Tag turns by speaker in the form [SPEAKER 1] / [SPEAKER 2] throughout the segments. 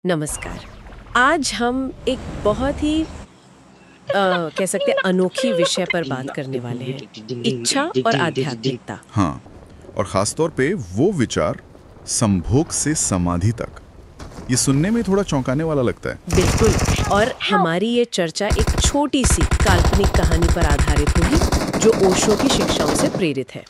[SPEAKER 1] नमस्कार। आज हम एक बहुत ही कह सकते हैं अनोखी विषय पर बात करने वाले हैं, इच्छा और आध्यात्मिकता।
[SPEAKER 2] हाँ, और खासतौर पे वो विचार संभोग से समाधि तक। ये सुनने में थोड़ा चौंकाने वाला लगता है।
[SPEAKER 1] बिल्कुल, और हमारी ये चर्चा एक छोटी सी काल्पनिक कहानी पर आधारित होगी जो ओशो की शिक्षाओं से प्रेरित है।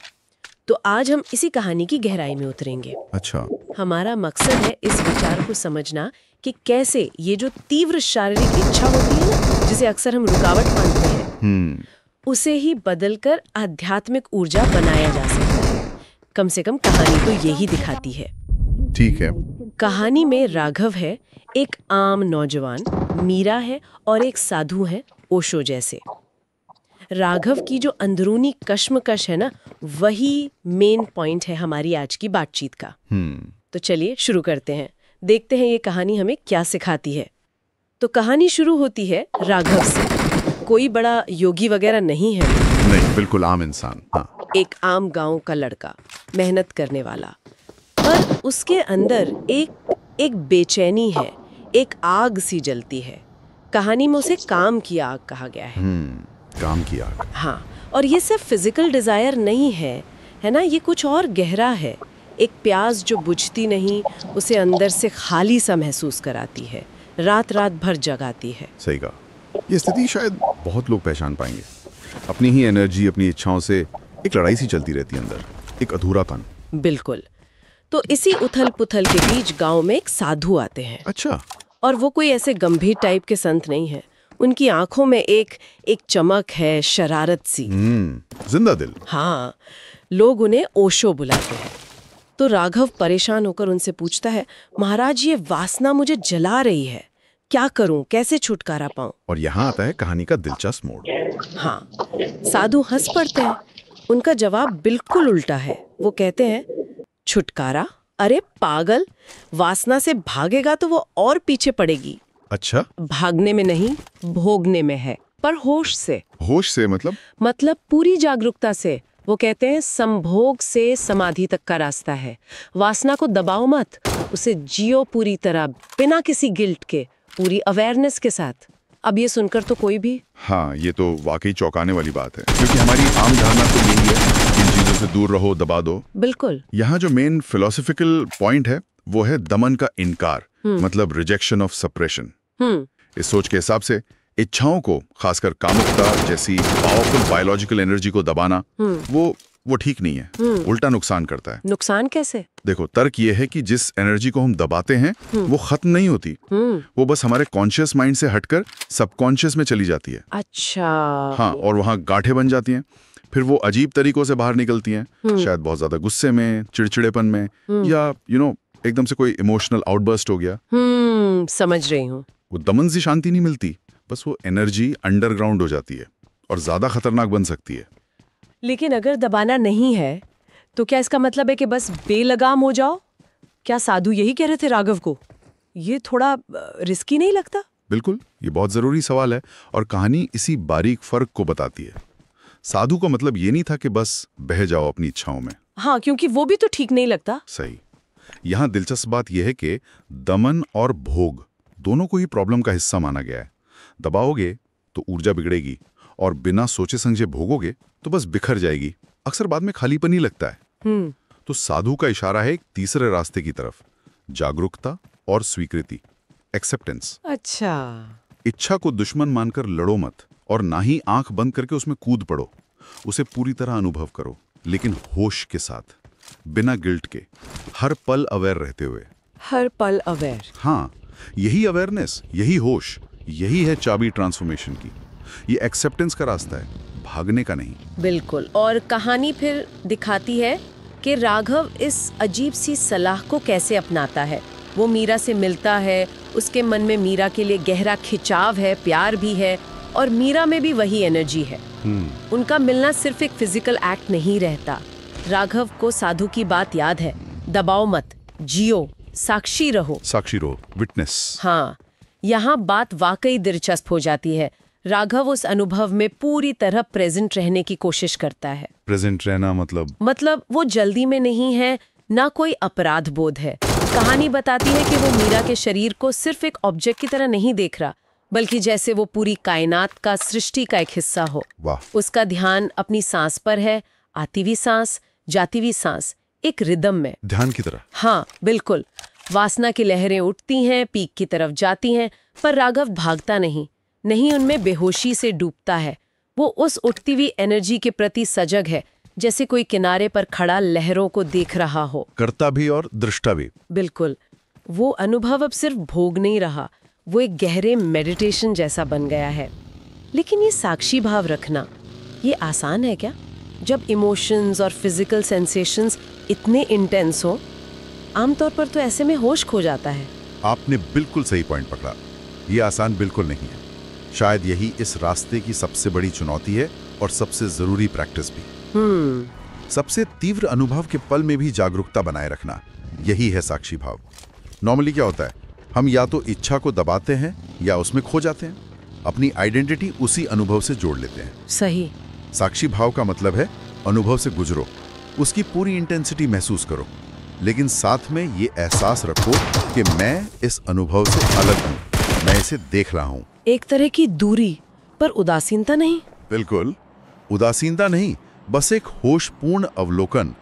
[SPEAKER 1] तो आज हम इसी कहानी की गहराई में उतरेंगे।
[SPEAKER 2] अच्छा।
[SPEAKER 1] हमारा मकसद है इस विचार को समझना कि कैसे ये जो तीव्र शारीरिक इच्छा होती है ना, जिसे अक्सर हम रुकावट मानते हैं, उसे ही बदलकर आध्यात्मिक ऊर्जा बनाया जा सकता है। कम से कम कहानी तो यही दिखाती है।
[SPEAKER 2] ठीक है।
[SPEAKER 1] कहानी में राघव है, एक आम नौजवान, मीरा है और एक साधु है ओशो जैसे। राघव की जो अंदरूनी कश्मकश है ना, वही मेन पॉइंट है हमारी आज की बातचीत का। तो चलिए शुरू करते हैं, देखते हैं ये कहानी हमें क्या सिखाती है। तो कहानी शुरू होती है राघव से। कोई बड़ा योगी वगैरह नहीं है।
[SPEAKER 2] नहीं, बिल्कुल आम इंसान। हाँ।
[SPEAKER 1] एक आम गांव का लड़का, मेहनत करने वाला, पर उसके अंदर एक बेचैनी है, एक आग सी जलती है। कहानी में उसे काम की आग कहा गया है।
[SPEAKER 2] काम की आग।
[SPEAKER 1] हाँ, और ये सिर्फ फिजिकल डिजायर नहीं है ना, ये कुछ और गहरा है। एक प्यास जो बुझती नहीं, उसे अंदर से खाली सा महसूस कराती है, रात रात भर जगाती है।
[SPEAKER 2] सही कहा। ये स्थिति शायद बहुत लोग पहचान पाएंगे। अपनी ही एनर्जी, अपनी इच्छाओं से एक लड़ाई सी चलती रहती है अंदर, एक अधूरापन।
[SPEAKER 1] बिल्कुल। तो इसी उथल पुथल के बीच गांव में एक साधु आते हैं।
[SPEAKER 2] अच्छा।
[SPEAKER 1] और वो कोई ऐसे गंभीर टाइप के संत नहीं है। उनकी आंखों में एक चमक है, शरारत सी।
[SPEAKER 2] जिंदा दिल।
[SPEAKER 1] हाँ, लोग उन्हें ओशो बुलाते हैं। तो राघव परेशान होकर उनसे पूछता है, महाराज ये वासना मुझे जला रही है, क्या करूं, कैसे छुटकारा पाऊं?
[SPEAKER 2] और यहाँ आता है कहानी का दिलचस्प मोड़।
[SPEAKER 1] हाँ, साधु हंस पड़ते हैं। उनका जवाब बिल्कुल उल्टा है। वो कहते हैं, छुटकारा? अरे पागल, वासना से भागेगा तो वो और पीछे पड़ेगी।
[SPEAKER 2] अच्छा।
[SPEAKER 1] भागने में नहीं, भोगने में है, पर होश से।
[SPEAKER 2] होश से मतलब
[SPEAKER 1] पूरी जागरूकता से। वो कहते हैं संभोग से समाधि तक का रास्ता है। वासना को दबाओ मत, उसे जियो पूरी तरह, बिना किसी गिल्ट के, पूरी अवेयरनेस के साथ। अब ये सुनकर तो कोई भी
[SPEAKER 2] हाँ, ये तो वाकई चौंकाने वाली बात है, क्योंकि हमारी आम धारणा तो यही है, इन चीजों से दूर रहो, दबा दो।
[SPEAKER 1] बिल्कुल।
[SPEAKER 2] यहाँ जो मेन फिलोसॉफिकल पॉइंट है वो है दमन का इनकार, मतलब रिजेक्शन ऑफ सप्रेशन। इस सोच के हिसाब से इच्छाओं को, खासकर कामुकता जैसी पावरफुल बायोलॉजिकल एनर्जी को दबाना, वो ठीक नहीं है, उल्टा नुकसान करता है।
[SPEAKER 1] नुकसान कैसे?
[SPEAKER 2] देखो, तर्क ये है कि जिस एनर्जी को हम दबाते हैं वो खत्म नहीं होती, वो बस हमारे कॉन्शियस माइंड से हटकर सबकॉन्शियस में चली जाती है।
[SPEAKER 1] अच्छा।
[SPEAKER 2] हाँ, और वहाँ गांठें बन जाती हैं। फिर वो अजीब तरीकों से बाहर निकलती हैं, शायद बहुत ज्यादा गुस्से में, चिड़चिड़ेपन में, या एकदम से कोई इमोशनल आउटबर्स्ट हो गया।
[SPEAKER 1] समझ रही हूँ।
[SPEAKER 2] वो दमन से शांति नहीं मिलती, बस वो एनर्जी अंडरग्राउंड हो जाती है और ज्यादा खतरनाक बन सकती है।
[SPEAKER 1] लेकिन अगर दबाना नहीं है तो क्या इसका मतलब है कि बस बेलगाम हो जाओ? क्या साधु यही कह रहे थे राघव को? ये थोड़ा रिस्की नहीं लगता?
[SPEAKER 2] बिल्कुल, ये बहुत जरूरी सवाल है और कहानी इसी बारीक फर्क को बताती है। साधु का मतलब ये नहीं था कि बस बह जाओ अपनी इच्छाओं में।
[SPEAKER 1] हाँ, क्योंकि वो भी तो ठीक नहीं लगता।
[SPEAKER 2] सही। यहाँ दिलचस्प बात यह है कि दमन और भोग दोनों को ही प्रॉब्लम का हिस्सा माना गया है। दबाओगे तो ऊर्जा बिगड़ेगी, और बिना सोचे समझे भोगोगे तो बस बिखर जाएगी, अक्सर बाद में खालीपन ही लगता है। तो साधु का इशारा है एक तीसरे रास्ते की तरफ, जागरूकता और स्वीकृति, एक्सेप्टेंस।
[SPEAKER 1] अच्छा।
[SPEAKER 2] इच्छा को दुश्मन मानकर लड़ो मत, और ना ही आंख बंद करके उसमें कूद पड़ो। उसे पूरी तरह अनुभव करो, लेकिन होश के साथ, बिना गिल्ट के, हर पल अवेयर रहते हुए।
[SPEAKER 1] हर पल अवेयर।
[SPEAKER 2] हाँ, यही अवेयरनेस, यही होश, यही है चाबी ट्रांसफॉर्मेशन की। ये एक्सेप्टेंस का रास्ता है, भागने का नहीं।
[SPEAKER 1] बिल्कुल। और कहानी फिर दिखाती है कि राघव इस अजीब सी सलाह को कैसे अपनाता है। वो मीरा से मिलता है, उसके मन में मीरा के लिए गहरा खिंचाव है, प्यार भी है, और मीरा में भी वही एनर्जी है। उनका मिलना सिर्फ एक फिजिकल एक्ट नहीं रहता। राघव को साधु की बात याद है, दबाओ मत, जियो, साक्षी रहो।
[SPEAKER 2] साक्षी रहो, विटनेस।
[SPEAKER 1] हाँ, यहाँ बात वाकई दिलचस्प हो जाती है। राघव उस अनुभव में पूरी तरह प्रेजेंट रहने की कोशिश करता है।
[SPEAKER 2] प्रेजेंट रहना मतलब
[SPEAKER 1] वो जल्दी में नहीं है, ना कोई अपराध बोध है, कहानी बताती है कि वो मीरा के शरीर को सिर्फ एक ऑब्जेक्ट की तरह नहीं देख रहा, बल्कि जैसे वो पूरी कायनात का, सृष्टि का एक हिस्सा हो।
[SPEAKER 2] वाह।
[SPEAKER 1] उसका ध्यान अपनी सांस पर है, आती हुई सांस, जाती हुई सांस, एक रिदम में।
[SPEAKER 2] ध्यान की तरह।
[SPEAKER 1] हाँ बिल्कुल। वासना की लहरें उठती हैं, पीक की तरफ जाती हैं, पर राघव भागता नहीं उनमें बेहोशी से डूबता है। वो उस उठती हुई एनर्जी के प्रति सजग है, जैसे कोई किनारे पर खड़ा लहरों को देख रहा हो।
[SPEAKER 2] कर्ता भी और दृष्टा भी।
[SPEAKER 1] बिल्कुल। वो अनुभव अब सिर्फ भोग नहीं रहा, वो एक गहरे मेडिटेशन जैसा बन गया है। लेकिन ये साक्षी भाव रखना, ये आसान है क्या? जब इमोशंस और फिजिकल सेंसेशंस इतने इंटेंस हो, आमतौर पर तो ऐसे में होश खो जाता है।
[SPEAKER 2] आपने बिल्कुल सही पॉइंट पकड़ा। ये आसान बिल्कुल नहीं है। शायद यही इस रास्ते की सबसे बड़ी चुनौती है और सबसे जरूरी प्रैक्टिस भी। सबसे तीव्र अनुभव के पल में भी जागरूकता बनाए रखना, यही है साक्षी भाव। नॉर्मली क्या होता है, हम या तो इच्छा को दबाते हैं या उसमें खो जाते हैं, अपनी आइडेंटिटी उसी अनुभव से जोड़ लेते हैं।
[SPEAKER 1] सही।
[SPEAKER 2] साक्षी भाव का मतलब है अनुभव से गुजरो, उसकी पूरी इंटेंसिटी महसूस करो, लेकिन साथ में ये एहसास रखो कि मैं इस अनुभव से अलग हूं, मैं इसे देख रहा हूं।
[SPEAKER 1] एक तरह की दूरी, पर उदासीनता नहीं।
[SPEAKER 2] बिल्कुल, उदासीनता नहीं, बस एक होशपूर्ण अवलोकन।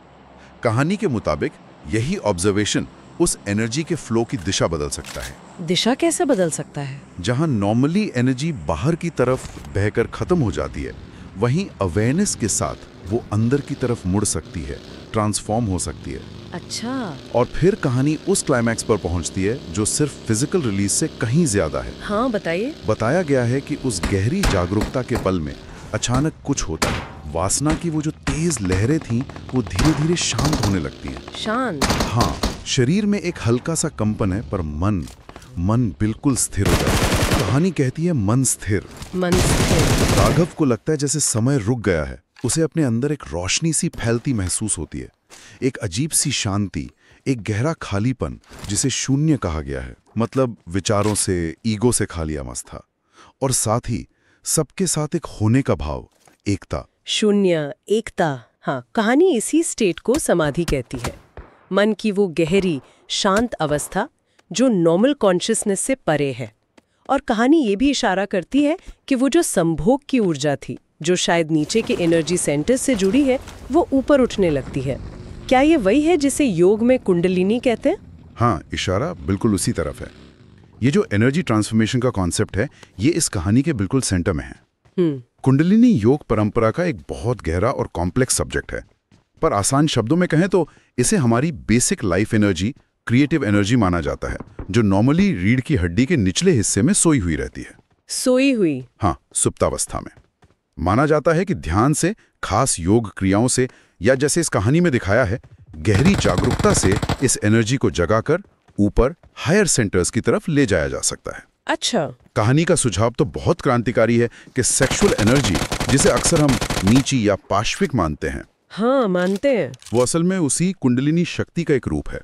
[SPEAKER 2] कहानी के मुताबिक यही ऑब्जर्वेशन उस एनर्जी के फ्लो की दिशा बदल सकता है।
[SPEAKER 1] दिशा कैसे बदल सकता है?
[SPEAKER 2] जहां नॉर्मली एनर्जी बाहर की तरफ बहकर खत्म हो जाती है, वहीं अवेयरनेस के साथ वो अंदर की तरफ मुड़ सकती है, ट्रांसफॉर्म हो सकती है।
[SPEAKER 1] अच्छा।
[SPEAKER 2] और फिर कहानी उस क्लाइमैक्स पर पहुंचती है जो सिर्फ फिजिकल रिलीज से कहीं ज्यादा है।
[SPEAKER 1] हाँ बताइए।
[SPEAKER 2] बताया गया है कि उस गहरी जागरूकता के पल में अचानक कुछ होता है। वासना की वो जो तेज लहरें थीं, वो धीरे धीरे शांत होने लगती हैं।
[SPEAKER 1] शांत?
[SPEAKER 2] हाँ, शरीर में एक हल्का सा कंपन है, पर मन बिल्कुल स्थिर हो जाता है। कहानी कहती है मन स्थिर।
[SPEAKER 1] मन स्थिर।
[SPEAKER 2] राघव को लगता है जैसे समय रुक गया है। उसे अपने अंदर एक रोशनी सी फैलती महसूस होती है, एक अजीब सी शांति, एक गहरा खालीपन जिसे शून्य कहा गया है। मतलब विचारों से, ईगो से खाली आवाज था, और साथ ही सबके साथ एक होने का भाव, एकता।
[SPEAKER 1] शून्य, एकता। हाँ, कहानी इसी स्टेट को समाधि कहती है। मन की वो गहरी शांत अवस्था जो नॉर्मल कॉन्शियसनेस से परे है। और कहानी ये भी इशारा करती है कि वो जो संभोग की ऊर्जा थी, जो शायद नीचे के एनर्जी सेंटर्स से जुड़ी है, वो ऊपर उठने लगती है। क्या ये वही है जिसे योग में कुंडलिनी कहते हैं?
[SPEAKER 2] हाँ, इशारा बिल्कुल उसी तरफ है। ये जो एनर्जी ट्रांसफॉर्मेशन का कॉन्सेप्ट है, ये इस कहानी के बिल्कुल सेंटर में है। कुंडलिनी योग परंपरा का एक बहुत गहरा और कॉम्प्लेक्स सब्जेक्ट है, पर आसान शब्दों में कहें तो इसे हमारी basic life energy, creative energy माना जाता है, जो नॉर्मली रीढ़ की हड्डी के निचले हिस्से में सोई हुई रहती है।
[SPEAKER 1] सोई हुई?
[SPEAKER 2] हाँ, सुप्तावस्था में। माना जाता है कि ध्यान से, खास योग क्रियाओं से, या जैसे इस कहानी में दिखाया है, गहरी जागरूकता से इस एनर्जी को जगाकर ऊपर हायर सेंटर्स की तरफ ले जाया जा सकता है।
[SPEAKER 1] अच्छा।
[SPEAKER 2] कहानी का सुझाव तो बहुत क्रांतिकारी है कि सेक्सुअल एनर्जी, जिसे अक्सर हम नीची या पाश्विक मानते हैं,
[SPEAKER 1] हाँ मानते हैं,
[SPEAKER 2] वो असल में उसी कुंडलिनी शक्ति का एक रूप है।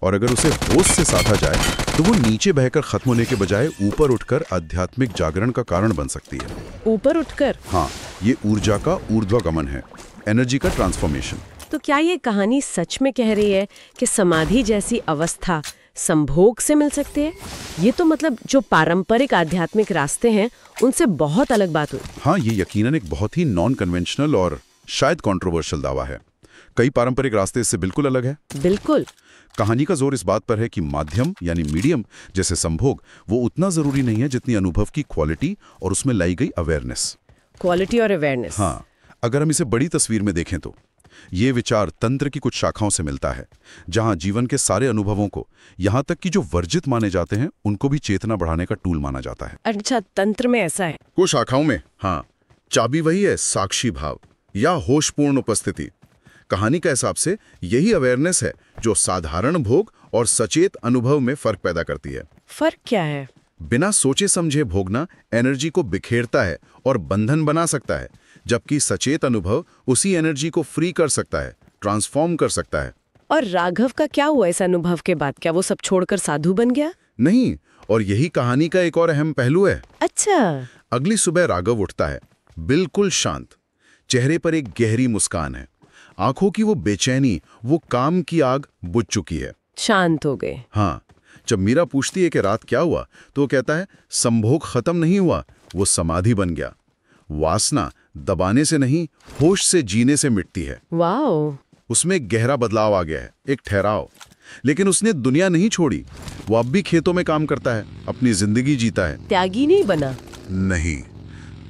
[SPEAKER 2] और अगर उसे होश से साधा जाए तो वो नीचे बहकर खत्म होने के बजाय ऊपर उठकर आध्यात्मिक जागरण का कारण बन सकती है।
[SPEAKER 1] ऊपर उठकर?
[SPEAKER 2] हाँ, ये ऊर्जा का ऊर्ध्वगमन है, एनर्जी का ट्रांसफॉर्मेशन।
[SPEAKER 1] तो क्या ये कहानी सच में कह रही है कि समाधि जैसी अवस्था संभोग से मिल सकती है? ये तो मतलब जो पारंपरिक आध्यात्मिक रास्ते हैं उनसे बहुत अलग बात हुई।
[SPEAKER 2] हाँ, ये यकीनन एक बहुत ही नॉन कन्वेंशनल और शायद कंट्रोवर्शियल दावा है। कई पारंपरिक रास्ते इससे बिल्कुल अलग है।
[SPEAKER 1] बिल्कुल।
[SPEAKER 2] कहानी का जोर इस बात पर है कि माध्यम यानी मीडियम जैसे संभोग, वो उतना जरूरी नहीं है जितनी अनुभव की क्वालिटी और उसमें लाई गई अवेयरनेस।
[SPEAKER 1] क्वालिटी और अवेयरनेस।
[SPEAKER 2] हाँ, अगर हम इसे बड़ी तस्वीर में देखें तो ये विचार तंत्र की कुछ शाखाओं से मिलता है, जहां जीवन के सारे अनुभवों को, यहां तक कि जो वर्जित माने जाते हैं, उनको भी चेतना बढ़ाने का टूल माना जाता है।
[SPEAKER 1] अच्छा, तंत्र में ऐसा है?
[SPEAKER 2] कुछ शाखाओं में हाँ, चाबी वही है, साक्षी भाव या होशपूर्ण उपस्थिति। कहानी के हिसाब से यही अवेयरनेस है जो साधारण भोग और सचेत अनुभव में फर्क पैदा करती है।
[SPEAKER 1] फर्क क्या है?
[SPEAKER 2] बिना सोचे समझे भोगना एनर्जी को बिखेरता है और बंधन बना सकता है, जबकि सचेत अनुभव उसी एनर्जी को फ्री कर सकता है, ट्रांसफॉर्म कर सकता है।
[SPEAKER 1] और राघव का क्या हुआ इस अनुभव के बाद? क्या वो सब छोड़कर साधु बन गया?
[SPEAKER 2] नहीं, और यही कहानी का एक और अहम पहलू है।
[SPEAKER 1] अच्छा।
[SPEAKER 2] अगली सुबह राघव उठता है, बिल्कुल शांत, चेहरे पर एक गहरी मुस्कान है, आंखों की वो बेचैनी, वो काम की आग बुझ चुकी है।
[SPEAKER 1] शांत हो गए।
[SPEAKER 2] हाँ, जब मीरा पूछती है कि रात क्या हुआ, तो वो कहता है संभोग खत्म नहीं हुआ, वो समाधि बन गया। वासना दबाने से नहीं, होश से जीने से मिटती है।
[SPEAKER 1] वाओ।
[SPEAKER 2] उसमें एक गहरा बदलाव आ गया है, एक ठहराव। लेकिन उसने दुनिया नहीं छोड़ी, वो अब भी खेतों में काम करता है, अपनी जिंदगी जीता है।
[SPEAKER 1] त्यागी नहीं बना।
[SPEAKER 2] नहीं,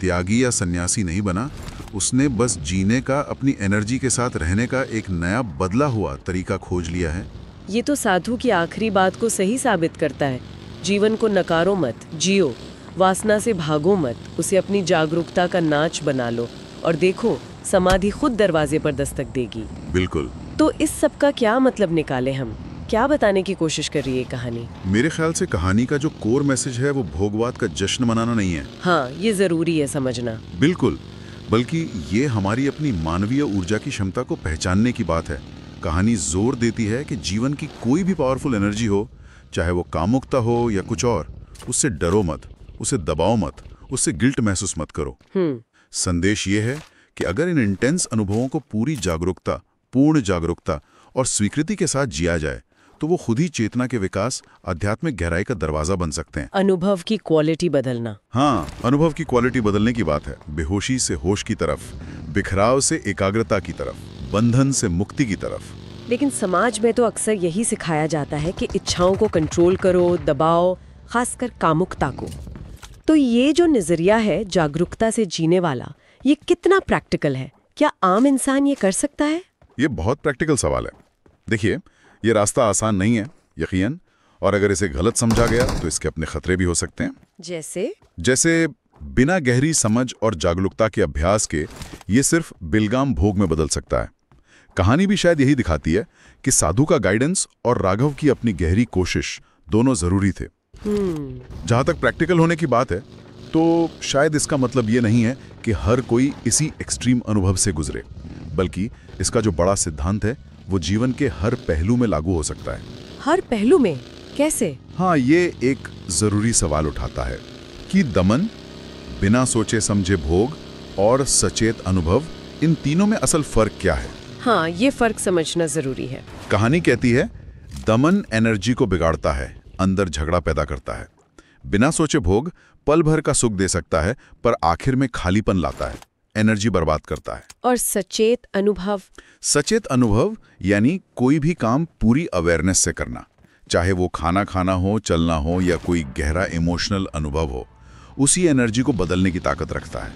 [SPEAKER 2] त्यागी या सन्यासी नहीं बना। उसने बस जीने का, अपनी एनर्जी के साथ रहने का एक नया बदला हुआ तरीका खोज लिया है।
[SPEAKER 1] ये तो साधु की आखिरी बात को सही साबित करता है। जीवन को नकारो मत, जियो। वासना से भागो मत, उसे अपनी जागरूकता का नाच बना लो और देखो समाधि खुद दरवाजे पर दस्तक देगी।
[SPEAKER 2] बिल्कुल।
[SPEAKER 1] तो इस सब का क्या मतलब निकाले हम? क्या बताने की कोशिश कर रही है कहानी?
[SPEAKER 2] मेरे ख्याल से कहानी का जो कोर मैसेज है वो भोगवाद का जश्न मनाना नहीं है।
[SPEAKER 1] हाँ, ये जरूरी है समझना।
[SPEAKER 2] बिल्कुल, बल्कि ये हमारी अपनी मानवीय ऊर्जा की क्षमता को पहचानने की बात है। कहानी जोर देती है कि जीवन की कोई भी पावरफुल एनर्जी हो, चाहे वो कामुकता हो या कुछ और, उससे डरो मत, उसे दबाओ मत, उससे गिल्ट महसूस मत करो। संदेश ये है कि अगर इन इंटेंस अनुभवों को पूरी जागरूकता, पूर्ण जागरूकता और स्वीकृति के साथ जिया जाए तो वो खुद ही चेतना के विकास, आध्यात्मिक गहराई का दरवाजा बन सकते हैं।
[SPEAKER 1] अनुभव की क्वालिटी बदलना।
[SPEAKER 2] हाँ, अनुभव की क्वालिटी बदलने की बात है। बेहोशी से होश की तरफ, बिखराव से एकाग्रता की तरफ, बंधन से मुक्ति की तरफ।
[SPEAKER 1] लेकिन समाज में तो अक्सर यही सिखाया जाता है कि इच्छाओं को कंट्रोल करो, दबाओ, खासकर कामुकता को। तो ये जो नजरिया है जागरूकता से जीने वाला, ये कितना प्रैक्टिकल है? क्या आम इंसान ये कर सकता है?
[SPEAKER 2] ये बहुत प्रैक्टिकल सवाल है। देखिए, ये रास्ता आसान नहीं है, यकीनन, और अगर इसे गलत समझा गया तो इसके अपने खतरे भी हो सकते हैं। जैसे बिना गहरी समझ और जागरूकता के अभ्यास के ये सिर्फ बिलगाम भोग में बदल सकता है। कहानी भी शायद यही दिखाती है कि साधु का गाइडेंस और राघव की अपनी गहरी कोशिश दोनों जरूरी थे। जहां तक प्रैक्टिकल होने की बात है, तो शायद इसका मतलब ये नहीं है कि हर कोई इसी एक्सट्रीम अनुभव से गुजरे, बल्कि इसका जो बड़ा सिद्धांत है वो जीवन के हर पहलू में लागू हो सकता है।
[SPEAKER 1] हर पहलू में? कैसे?
[SPEAKER 2] हाँ, ये एक जरूरी सवाल उठाता है कि दमन, बिना सोचे समझे भोग और सचेत अनुभव, इन तीनों में असल फर्क क्या है?
[SPEAKER 1] हाँ, ये फर्क समझना जरूरी है।
[SPEAKER 2] कहानी कहती है दमन एनर्जी को बिगाड़ता है, अंदर झगड़ा पैदा करता है। बिना सोचे भोग पल भर का सुख दे सकता है, पर आखिर में खालीपन लाता है, एनर्जी बर्बाद करता है।
[SPEAKER 1] और सचेत अनुभव? सचेत
[SPEAKER 2] अनुभव यानी कोई भी काम पूरी अवेयरनेस से करना, चाहे वो खाना खाना हो, चलना हो या कोई गहरा इमोशनल अनुभव हो, उसी एनर्जी को बदलने की ताकत रखता है।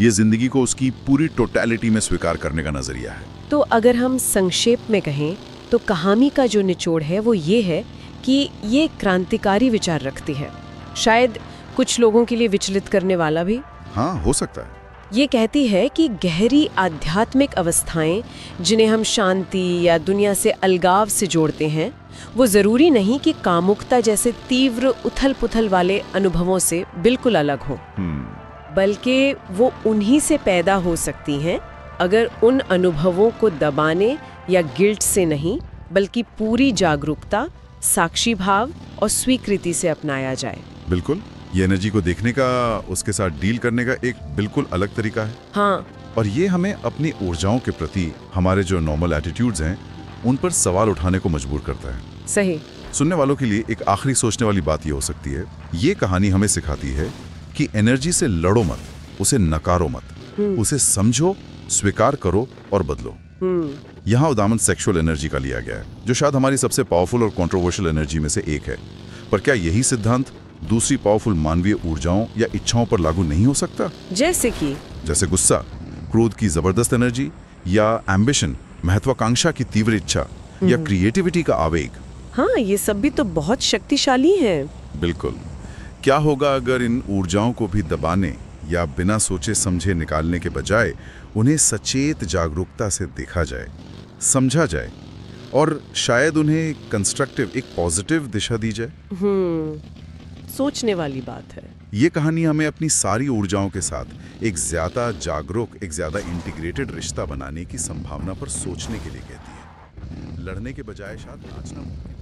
[SPEAKER 2] ये जिंदगी को उसकी पूरी टोटलिटी में स्वीकार करने का नजरिया है।
[SPEAKER 1] तो अगर हम संक्षेप में कहें तो कहानी का जो निचोड़ है वो ये है कि ये क्रांतिकारी विचार रखती है, शायद कुछ लोगों के लिए विचलित करने वाला भी।
[SPEAKER 2] हाँ, हो सकता है।
[SPEAKER 1] ये कहती है कि गहरी आध्यात्मिक अवस्थाएं जिन्हें हम शांति या दुनिया से अलगाव से जोड़ते हैं, वो जरूरी नहीं कि कामुकता जैसे तीव्र उथल-पुथल वाले अनुभवों से बिल्कुल अलग हो, बल्कि वो उन्हीं से पैदा हो सकती हैं अगर उन अनुभवों को दबाने या गिल्ट से नहीं, बल्कि पूरी जागरूकता, साक्षी भाव और स्वीकृति से अपनाया जाए।
[SPEAKER 2] बिल्कुल, ये एनर्जी को देखने का, उसके साथ डील करने का एक बिल्कुल अलग तरीका है।
[SPEAKER 1] हाँ,
[SPEAKER 2] और ये हमें अपनी ऊर्जाओं के प्रति हमारे जो नॉर्मल एटीट्यूड्स हैं उन पर सवाल उठाने को मजबूर करता है।
[SPEAKER 1] सही।
[SPEAKER 2] सुनने वालों के लिए एक आखिरी सोचने वाली बात ये हो सकती है, ये कहानी हमें सिखाती है कि एनर्जी से लड़ो मत, उसे नकारो मत, उसे समझो, स्वीकार करो और बदलो। यहाँ उदाहरण सेक्सुअल एनर्जी का लिया गया है, जो शायद हमारी सबसे पावरफुल और कंट्रोवर्शियल एनर्जी में से एक है। पर क्या यही सिद्धांत दूसरी पावरफुल मानवीय ऊर्जाओं या इच्छाओं पर लागू नहीं हो सकता? जैसे गुस्सा, क्रोध की जबरदस्त एनर्जी, या एम्बिशन, महत्वाकांक्षा की तीव्र इच्छा, या क्रिएटिविटी का आवेग।
[SPEAKER 1] हाँ, ये सब भी तो बहुत शक्तिशाली हैं।
[SPEAKER 2] बिल्कुल। क्या होगा अगर इन ऊर्जाओं को भी दबाने या बिना सोचे समझे निकालने के बजाय उन्हें सचेत जागरूकता से देखा जाए, समझा जाए और शायद उन्हें कंस्ट्रक्टिव, एक पॉजिटिव दिशा दी जाए?
[SPEAKER 1] सोचने वाली बात है।
[SPEAKER 2] ये कहानी हमें अपनी सारी ऊर्जाओं के साथ एक ज्यादा जागरूक, एक ज्यादा इंटीग्रेटेड रिश्ता बनाने की संभावना पर सोचने के लिए कहती है। लड़ने के बजाय शायद नाचना मुमकिन है।